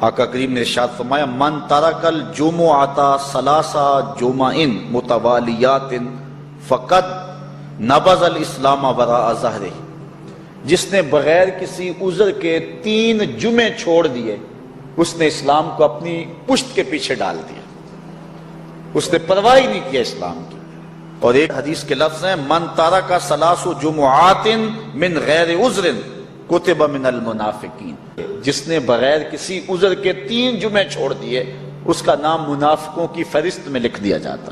آقا کریم نے ارشاد فرمایا من ترک الجمعۃ ثلاث جمعۃ متوالیات فقد نبذ الاسلام وراء ظہرہ، جس نے بغیر کسی عذر کے 3 جمعے چھوڑ دیے اس نے اسلام کو اپنی پشت کے پیچھے ڈال دیا، اس نے پرواہ ہی نہیں کیا اسلام کی۔ اور ایک حدیث کے لفظ ہیں من ترک ثلاث جمعات من غیر عذر کتب من المنافقین، جس نے بغیر کسی عذر کے 3 جمعے چھوڑ دیے اس کا نام منافقوں کی فہرست میں لکھ دیا جاتا۔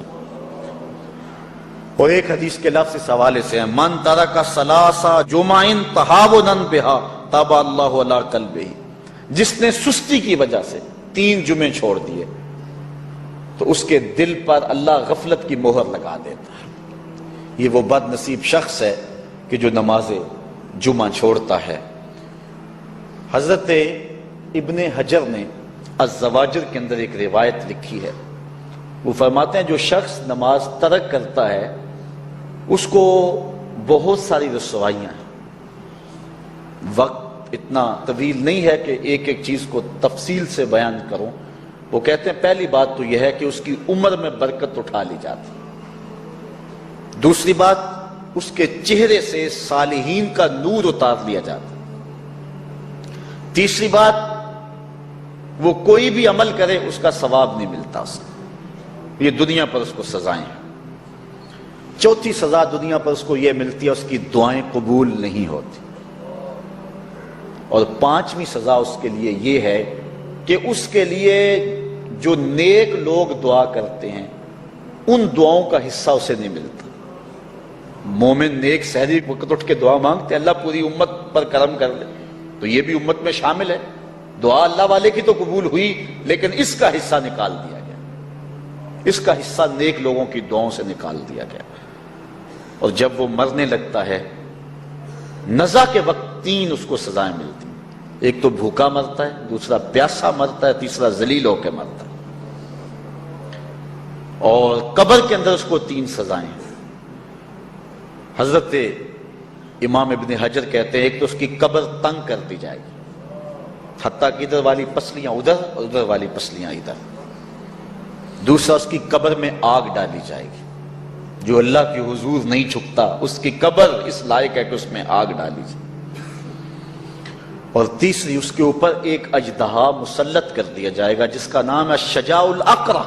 اور ایک حدیث کے لفظ اس حوالے سے ہیں من ترک ثلاث جمع تہاونا بہا طبع اللہ علی قلبہ، جس نے سستی کی وجہ سے 3 جمعے چھوڑ دیے تو اس کے دل پر اللہ غفلت کی مہر لگا دیتا ہے۔ یہ وہ بد نصیب شخص ہے کہ جو نماز جمعہ چھوڑتا ہے۔ حضرت ابن حجر نے الزواجر کے اندر ایک روایت لکھی ہے، وہ فرماتے ہیں جو شخص نماز ترک کرتا ہے اس کو بہت ساری رسوائیاں ہیں۔ وقت اتنا طویل نہیں ہے کہ ایک ایک چیز کو تفصیل سے بیان کروں۔ وہ کہتے ہیں پہلی بات تو یہ ہے کہ اس کی عمر میں برکت اٹھا لی جاتی، دوسری بات اس کے چہرے سے صالحین کا نور اتار لیا جاتا، تیسری بات وہ کوئی بھی عمل کرے اس کا ثواب نہیں ملتا اس کو، یہ دنیا پر اس کو سزائیں ہیں۔ چوتھی سزا دنیا پر اس کو یہ ملتی ہے اس کی دعائیں قبول نہیں ہوتی، اور 5ویں سزا اس کے لیے یہ ہے کہ اس کے لیے جو نیک لوگ دعا کرتے ہیں ان دعاؤں کا حصہ اسے نہیں ملتا۔ مومن نیک سحری وقت اٹھ کے دعا مانگتے ہیں اللہ پوری امت پر کرم کر لے، تو یہ بھی امت میں شامل ہے، دعا اللہ والے کی تو قبول ہوئی لیکن اس کا حصہ نکال دیا گیا، اس کا حصہ نیک لوگوں کی دعاؤں سے نکال دیا گیا۔ اور جب وہ مرنے لگتا ہے نزا کے وقت 3 اس کو سزائیں ملتی ہیں، ایک تو بھوکا مرتا ہے، دوسرا پیاسا مرتا ہے، تیسرا ذلیل ہو کے مرتا ہے۔ اور قبر کے اندر اس کو 3 سزائیں ہیں۔ حضرت امام ابن حجر کہتے ہیں ایک تو اس کی قبر تنگ کر دی جائے گی حتیٰ کہ ادھر والی پسلیاں ادھر اور ادھر والی پسلیاں ادھر، دوسرا اس کی قبر میں آگ ڈالی جائے گی، جو اللہ کے حضور نہیں جھکتا اس کی قبر اس لائق ہے کہ اس میں آگ ڈالی جائے، اور تیسری اس کے اوپر ایک اژدہا مسلط کر دیا جائے گا جس کا نام ہے شجاع الاقرع،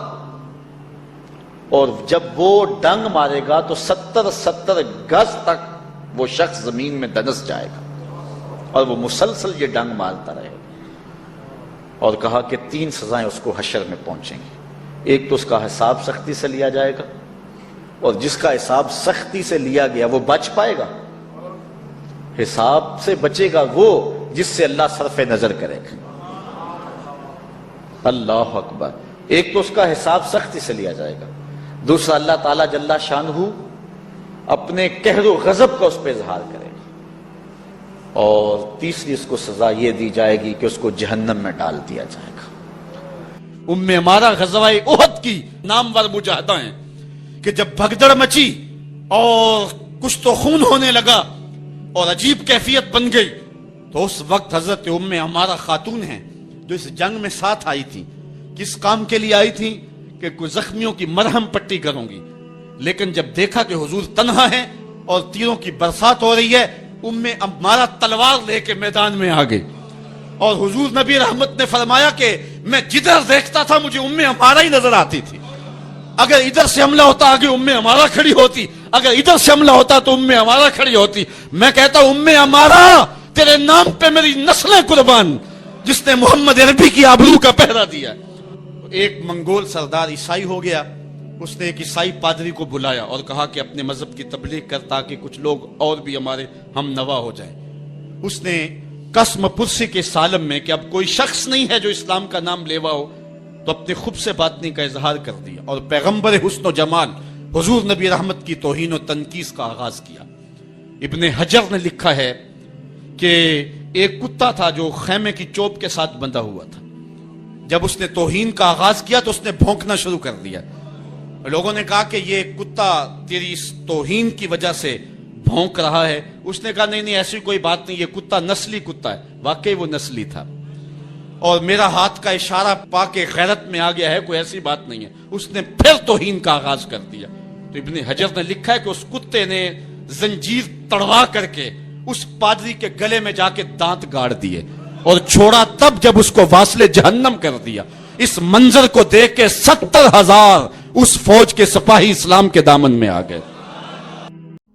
اور جب وہ ڈنگ مارے گا تو 70 گز تک وہ شخص زمین میں دنس جائے گا اور وہ مسلسل یہ ڈنگ مارتا رہے گا۔ اور کہا کہ 3 سزائیں اس کو حشر میں پہنچیں گی، ایک تو اس کا حساب سختی سے لیا جائے گا، اور جس کا حساب سختی سے لیا گیا وہ بچ پائے گا، حساب سے بچے گا وہ جس سے اللہ صرف نظر کرے گا۔ اللہ اکبر۔ ایک تو اس کا حساب سختی سے لیا جائے گا، دوسرا اللہ تعالیٰ جل شانہ اپنے قہر و غضب کا اس پہ اظہار کرے گا، اور تیسری اس کو سزا یہ دی جائے گی کہ اس کو جہنم میں ڈال دیا جائے گا۔ عمارہ غزوہ احد کی نامور مجاہدہ ہیں کہ جب بھگدڑ مچی اور کچھ تو خون ہونے لگا اور عجیب کیفیت بن گئی، تو اس وقت حضرت عمارہ خاتون ہیں جو اس جنگ میں ساتھ آئی تھی، کس کام کے لیے آئی تھی کہ کوئی زخمیوں کی مرہم پٹی کروں گی، لیکن جب دیکھا کہ حضور تنہا ہے اور تیروں کی برسات ہو رہی ہے، عمارہ تلوار لے کے میدان میں آ گئی، اور حضور نبی رحمت نے فرمایا کہ میں جدھر دیکھتا تھا مجھے عمارہ ہی نظر آتی تھی، اگر ادھر سے حملہ ہوتا آگے عمارہ کھڑی ہوتی، اگر ادھر سے حملہ ہوتا تو عمارہ کھڑی ہوتی۔ میں کہتا عمارہ تیرے نام پہ میری نسلیں قربان، جس نے محمد عربی کی آبرو کا پہرا دیا۔ ایک منگول سردار عیسائی ہو گیا، اس نے ایک عیسائی پادری کو بلایا اور کہا کہ اپنے مذہب کی تبلیغ کر تاکہ کچھ لوگ اور بھی ہمارے ہم نوا ہو جائیں۔ اس نے قسم پرسی کے سالم میں کہ اب کوئی شخص نہیں ہے جو اسلام کا نام لیوا ہو، تو اپنے خب سے باطنی کا اظہار کر دیا اور پیغمبر حسن و جمال حضور نبی رحمت کی توہین و تنقیص کا آغاز کیا۔ ابن حجر نے لکھا ہے کہ ایک کتا تھا جو خیمے کی چوب کے ساتھ بندھا ہوا تھا، جب اس نے توہین کا آغاز کیا تو اس نے بھونکنا شروع کر دیا۔ لوگوں نے کہا کہ یہ کتا تیری اس توہین کی وجہ سے بھونک رہا ہے۔ اس نے کہا نہیں ایسی کوئی بات نہیں، یہ کتا نسلی کتا ہے۔ واقعی وہ نسلی تھا، اور میرا ہاتھ کا اشارہ پا کے غیرت میں آ گیا ہے، کوئی ایسی بات نہیں ہے، اس نے پھر توہین کا آغاز کر دیا۔ تو ابن حجر نے لکھا ہے کہ اس کتے نے زنجیر تڑوا کر کے اس پادری کے گلے میں جا کے دانت گاڑ دیے اور چھوڑا تب جب اس کو واصل جہنم کر دیا۔ اس منظر کو دیکھ کے 70,000 اس فوج کے سپاہی اسلام کے دامن میں آ گئے۔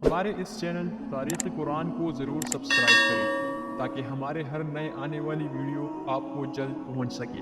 ہمارے اس چینل تاریخ قرآن کو ضرور سبسکرائب کریں تاکہ ہمارے ہر نئے آنے والی ویڈیو آپ کو جلد پہنچ سکے۔